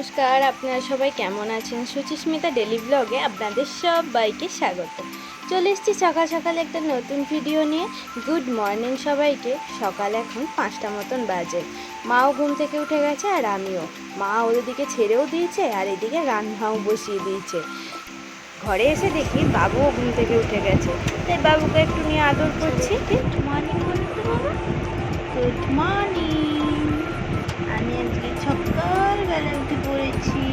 নমস্কার, আপনারা সবাই কেমন আছেন? সুচিস্মিতা ডেলি ব্লগে আপনাদের সবাইকে স্বাগত। চলে এসেছি সকাল সকাল একটা নতুন ভিডিও নিয়ে। গুড মর্নিং সবাইকে। সকাল এখন 5টা মতন বাজে। মাও ঘুম থেকে উঠে গেছে আর আমিও। মা ওদিকে ছেড়েও দিয়েছে আর এদিকে রান্নাও বসিয়ে দিয়েছে। ঘরে এসে দেখি বাবুও ঘুম থেকে উঠে গেছে, তাই বাবুকে একটু নিয়ে আদর করছি। গুড মর্নিং বলুন তো বাবা। Good morning. আমি আজকে সকালবেলা উঠে পড়েছি।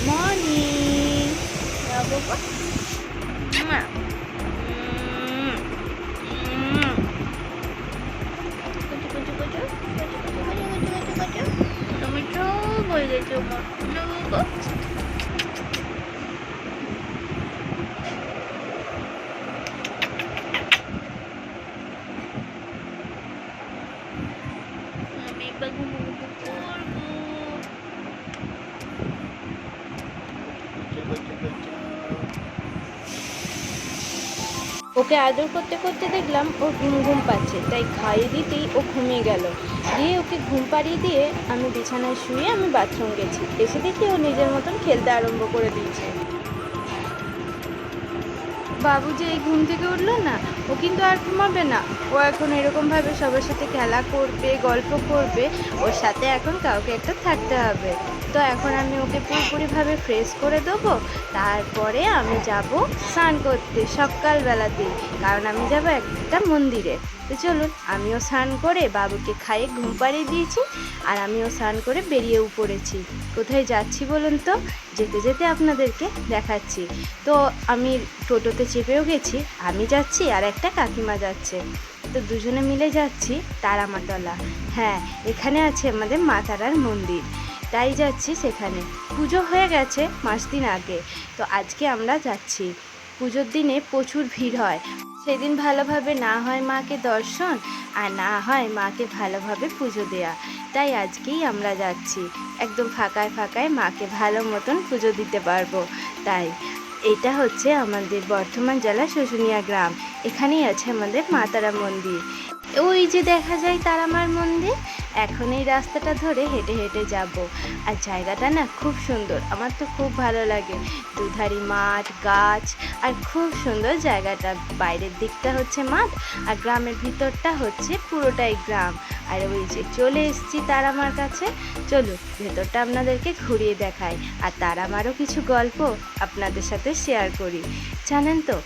মর্নিং বাবা। মা তুমি তো বলে গেছো মা। আমি একবার ঘুমো করবো। ওকে আদর করতে করতে দেখলাম ও ঘুম ঘুম পাচ্ছে, তাই খাইয়ে দিতেই ও ঘুমিয়ে গেল। দিয়ে ওকে ঘুম পাড়িয়ে দিয়ে আমি বিছানায় শুয়ে আমি বাথরুম গেছি। এসে দেখি ও নিজের মতন খেলতে আরম্ভ করে দিয়েছে। বাবু যে এই ঘুম থেকে উঠলো না, ও কিন্তু আর ঘুমাবে না। ও এখন এরকমভাবে সবার সাথে খেলা করবে, গল্প করবে। ওর সাথে এখন কাউকে একটা থাকতে হবে। তো এখন আমি ওকে পুরোপুরিভাবে ফ্রেশ করে দেবো। তারপরে আমি যাব স্নান করতে সকালবেলাতেই, কারণ আমি যাব একটা মন্দিরে। তো চলুন, আমিও স্নান করে বাবুকে খাইয়ে ঘুম পাড়িয়ে দিয়েছি আর আমিও স্নান করে বেরিয়েও পড়েছি। কোথায় যাচ্ছি বলুন তো? যেতে যেতে আপনাদেরকে দেখাচ্ছি। তো আমি টোটোতে চেপেও গেছি, আমি যাচ্ছি আর একটা কাকিমা যাচ্ছে। তো দুজনে মিলে যাচ্ছি তারামাতলা। হ্যাঁ, এখানে আছে আমাদের মা তারার মন্দির, তাই যাচ্ছি সেখানে। পুজো হয়ে গেছে মাস দিন আগে, তো আজকে আমরা যাচ্ছি। পুজোর দিনে প্রচুর ভিড় হয়, সেদিন ভালোভাবে না হয় মাকে দর্শন আর না হয় মাকে ভালোভাবে পুজো দেয়া। তাই আজকেই আমরা যাচ্ছি, একদম ফাঁকায় ফাঁকায় মাকে ভালো মতন পুজো দিতে পারবো। তাই এটা হচ্ছে আমাদের বর্ধমান জেলার শুশুনিয়া গ্রাম। এখানেই আছে আমাদের মা তারা মন্দির। ওই যে দেখা যায় তারামার মন্দির। এখন এই রাস্তাটা ধরে হেঁটে হেঁটে যাব। আর জায়গাটা না খুব সুন্দর, আমার তো খুব ভালো লাগে। দুধারি মাঠ, গাছ, আর খুব সুন্দর জায়গাটা। বাইরের দিকটা হচ্ছে মাঠ আর গ্রামের ভিতরটা হচ্ছে পুরোটাই গ্রাম। আর ওই যে চলে এসেছি তারামার কাছে। চলুন ভেতরটা আপনাদেরকে ঘুরিয়ে দেখাই আর তারামারও কিছু গল্প আপনাদের সাথে শেয়ার করি। জানেন তো,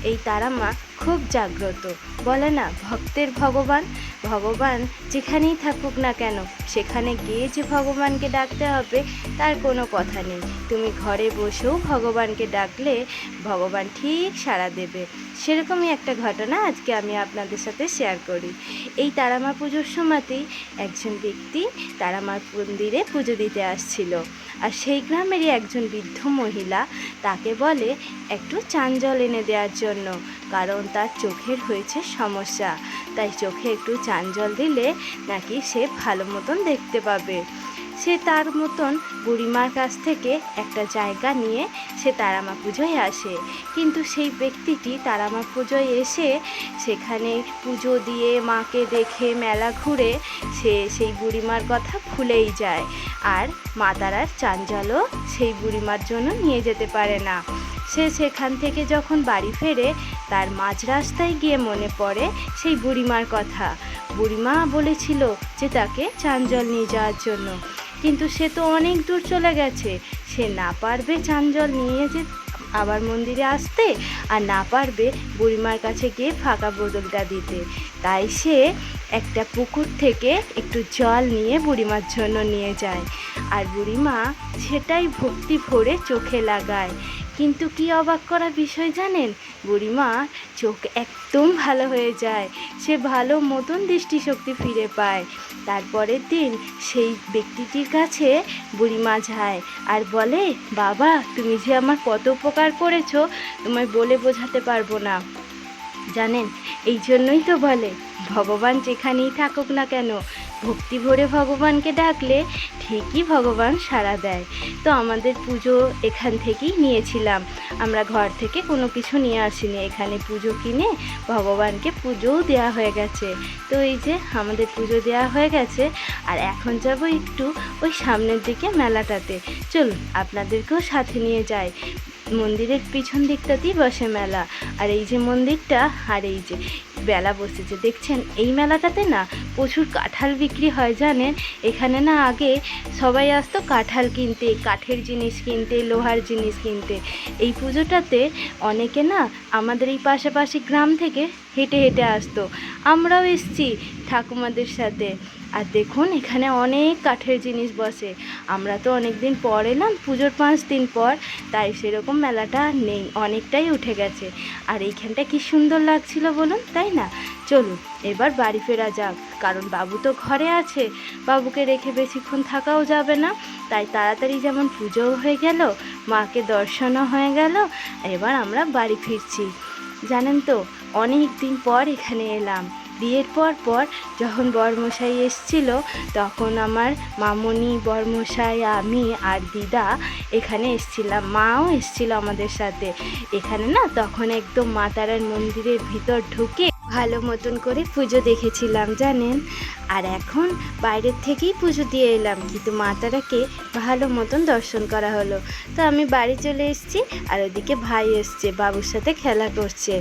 এই তারামা খুব জাগ্রত। বলে না, ভক্তের ভগবান। ভগবান যেখানেই থাকুক না কেন, সেখানে গিয়ে যে ভগবানকে ডাকতে হবে তার কোনো কথা নেই। তুমি ঘরে বসেও ভগবানকে ডাকলে ভগবান ঠিক সাড়া দেবে। সেরকমই একটা ঘটনা আজকে আমি আপনাদের সাথে শেয়ার করি। এই তারামা পুজোর সময়তেই একজন ব্যক্তি তারামার মন্দিরে পুজো দিতে আসছিল। আর সেই গ্রামেরই একজন বৃদ্ধ মহিলা তাকে বলে একটু চান জল এনে দেওয়ার জন্য, কারণ তার চোখের হয়েছে সমস্যা। তাই চোখে একটু চান জল দিলে নাকি সে ভালো মতন দেখতে পাবে। সে তার মতন বুড়িমার কাছ থেকে একটা জায়গা নিয়ে সে তারামা পুজোয় আসে। কিন্তু সেই ব্যক্তিটি তারামা পুজোয় এসে সেখানে পুজো দিয়ে মাকে দেখে মেলা ঘুরে সে সেই বুড়িমার কথা ভুলেই যায়। আর মা তারার চান জলও সেই বুড়িমার জন্য নিয়ে যেতে পারে না। সে সেখান থেকে যখন বাড়ি ফেরে, তার মাঝ রাস্তায় গিয়ে মনে পড়ে সেই বুড়িমার কথা। বুড়িমা বলেছিল যে তাকে চান জল নিয়ে যাওয়ার জন্য, কিন্তু সে তো অনেক দূর চলে গেছে। সে না পারবে চান জল নিয়ে যে আবার মন্দিরে আসতে, আর না পারবে বুড়িমার কাছে গিয়ে ফাঁকা বোতলটা দিতে। তাই সে একটা পুকুর থেকে একটু জল নিয়ে বুড়িমার জন্য নিয়ে যায়। আর বুড়িমা সেটাই ভক্তি ভরে চোখে লাগায়। কিন্তু কি অবাক করা বিষয় জানেন, বুড়িমা চোখ একদম ভালো হয়ে যায়। সে ভালো মতন দৃষ্টিশক্তি ফিরে পায়। তারপরের দিন সেই ব্যক্তিটির কাছে বুড়িমা যায় আর বলে, বাবা তুমি যে আমার কত উপকার করেছো তোমায় বলে বোঝাতে পারবো না। জানেন, এই জন্যই তো বলে ভগবান যেখানেই থাকুক না কেন ভক্তি ভরে ভগবানকে ডাকলে ঠিকই ভগবান সাড়া দেয়। তো আমাদের পুজো এখান থেকেই নিয়েছিলাম, আমরা ঘর থেকে কোনো কিছু নিয়ে আসিনি, এখানে পুজো কিনে ভগবানকে পুজোও দেওয়া হয়ে গেছে। তো এই যে আমাদের পুজো দেওয়া হয়ে গেছে, আর এখন যাব একটু ওই সামনের দিকে মেলাটাতে। চলুন আপনাদেরকেও সাথে নিয়ে যাই। মন্দিরের পিছন দিকটাতেই বসে মেলা, আর এই যে মন্দিরটা, আর এই যে মেলা বসেছে দেখছেন। এই মেলাটাতে না প্রচুর কাঁঠাল বিক্রি হয় জানেন। এখানে না আগে সবাই আসতো কাঁঠাল কিনতে, কাঠের জিনিস কিনতে, লোহার জিনিস কিনতে। এই পুজোটাতে অনেকে না আমাদের এই পাশাপাশি গ্রাম থেকে হেঁটে হেঁটে আসতো, আমরাও এসছি ঠাকুমাদের সাথে। আর দেখুন এখানে অনেক কাঠের জিনিস বসে। আমরা তো অনেক দিন পর এলাম, পুজোর 5 দিন পর, তাই সেরকম মেলাটা আর নেই, অনেকটাই উঠে গেছে। আর এইখানটা কি সুন্দর লাগছিল বলুন, তাই না? চলুন এবার বাড়ি ফেরা যাক, কারণ বাবু তো ঘরে আছে, বাবুকে রেখে বেশিক্ষণ থাকাও যাবে না। তাই তাড়াতাড়ি যেমন পুজোও হয়ে গেল, মাকে দর্শনও হয়ে গেল, এবার আমরা বাড়ি ফিরছি। জানেন তো অনেক দিন পর এখানে এলাম, বিয়ের পর যখন বরমশাই এসছিল, তখন আমার মামনি, বরমশাই, আমি আর দিদা এখানে এসছিলাম, মাও এসছিল আমাদের সাথে। এখানে না তখন একদম মা তারার মন্দিরের ভিতর ঢুকে ভালো মতন করে পুজো দেখেছিলাম জানেন। আর এখন বাইরের থেকেই পুজো দিয়ে এলাম, কিন্তু মা তারাকে ভালো মতন দর্শন করা হলো। তো আমি বাড়ি চলে এসেছি, আর ওদিকে ভাই এসছে, বাবুর সাথে খেলা করছে।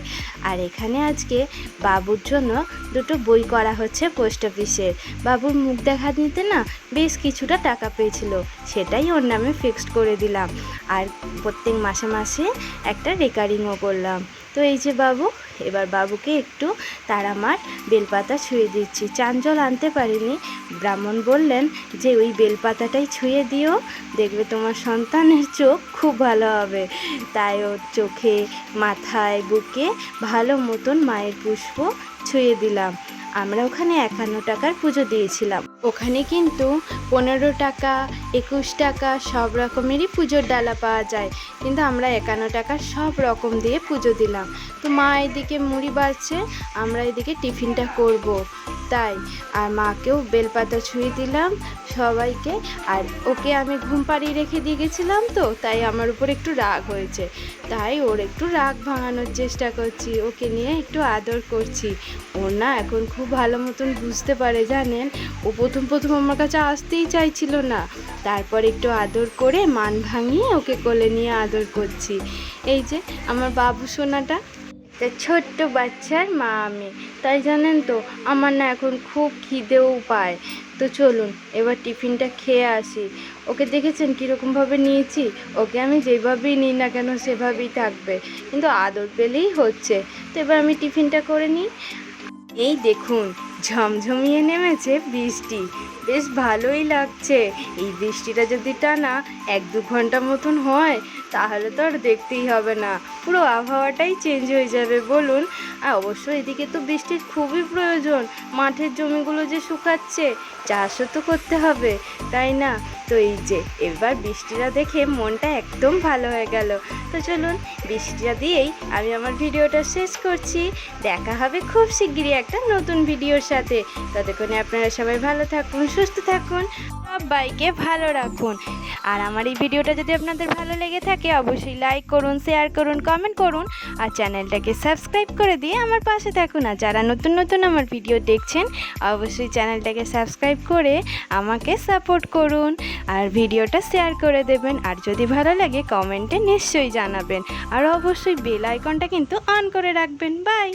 আর এখানে আজকে বাবুর জন্য 2টো বই করা হচ্ছে পোস্ট অফিসে। বাবুর মুখ দেখা নিতে না বেশ কিছুটা টাকা পেয়েছিল, সেটাই ওর নামে ফিক্সড করে দিলাম। আর প্রত্যেক মাসে মাসে একটা রেকারিংও করলাম। তো এই যে বাবু, এবার বাবুকে একটু তারামার বেলপাতা ছুঁয়ে দিচ্ছি। চান জল আনতে পারিনি, ব্রাহ্মণ বললেন যে ওই বেলপাতাটাই ছুঁয়ে দিও, দেখবে তোমার সন্তানের চোখ খুব ভালো হবে। তাই ওর চোখে, মাথায়, বুকে ভালো মতন মায়ের পুষ্প ছুঁয়ে দিলাম। আমরা ওখানে 51 টাকার পুজো দিয়েছিলাম, ওখানে কিন্তু 15 টাকা, 21 টাকা সব রকমেরই পুজোর ডালা পাওয়া যায়, কিন্তু আমরা 51 টাকার সব রকম দিয়ে পুজো দিলাম। তো মা এদিকে মুড়ি বাড়ছে, আমরা এদিকে টিফিনটা করব, তাই। আর মাকেও বেলপাতা ছুঁয়ে দিলাম সবাইকে। আর ওকে আমি ঘুম পাড়িয়ে রেখে দিয়ে গেছিলাম, তো তাই আমার উপর একটু রাগ হয়েছে, তাই ওর একটু রাগ ভাঙানোর চেষ্টা করছি, ওকে নিয়ে একটু আদর করছি। ওর না এখন খুব ভালো মতন বুঝতে পারে জানেন। ও প্রথম আমার কাছে আসতেই চাইছিল না, তারপর একটু আদর করে মান ভাঙিয়ে ওকে কোলে নিয়ে আদর করছি। এই যে আমার বাবু সোনাটা, তা ছোট্ট বাচ্চার মা আমি, তাই জানেন তো আমার না এখন খুব খিদেও পায়। তো চলুন এবার টিফিনটা খেয়ে আসি। ওকে দেখেছেন কীরকমভাবে নিয়েছি, ওকে আমি যেভাবেই নিই না কেন সেভাবেই থাকবে, কিন্তু আদর পেলেই হচ্ছে। তো এবার আমি টিফিনটা করে নিই। এই দেখুন ঝমঝমিয়ে নেমেছে বৃষ্টি, বেশ ভালোই লাগছে। এই বৃষ্টিটা যদি টানা 1-2 ঘন্টা মতন হয়, তাহলে তো আর দেখতেই হবে না, পুরো আবহাওয়াটাই চেঞ্জ হয়ে যাবে বলুন। আর অবশ্য এদিকে তো বৃষ্টির খুবই প্রয়োজন, মাঠের জমিগুলো যে শুকাচ্ছে, চাষও তো করতে হবে, তাই না? তো এই যে এবার বৃষ্টিটা দেখে মনটা একদম ভালো হয়ে গেল। তো চলুন বৃষ্টিটা দিয়েই আমি আমার ভিডিওটা শেষ করছি। দেখা হবে খুব শিগগিরই একটা নতুন ভিডিওর সাথে। ততক্ষণে আপনারা সবাই ভালো থাকুন, সুস্থ থাকুন, সবাইকে ভালো রাখুন। আর আমার এই ভিডিওটা যদি আপনাদের ভালো লেগে থাকে অবশ্যই লাইক করুন, শেয়ার করুন, কমেন্ট করুন, আর চ্যানেলটাকে সাবস্ক্রাইব করে দিয়ে আমার পাশে থাকুন। আর যারা নতুন নতুন আমার ভিডিও দেখছেন অবশ্যই চ্যানেলটাকে সাবস্ক্রাইব করে আমাকে সাপোর্ট করুন, আর ভিডিওটা শেয়ার করে দেবেন। আর যদি ভালো লাগে কমেন্টে নিশ্চয়ই জানাবেন, আর অবশ্যই বেল আইকনটা কিন্তু অন করে রাখবেন। বাই।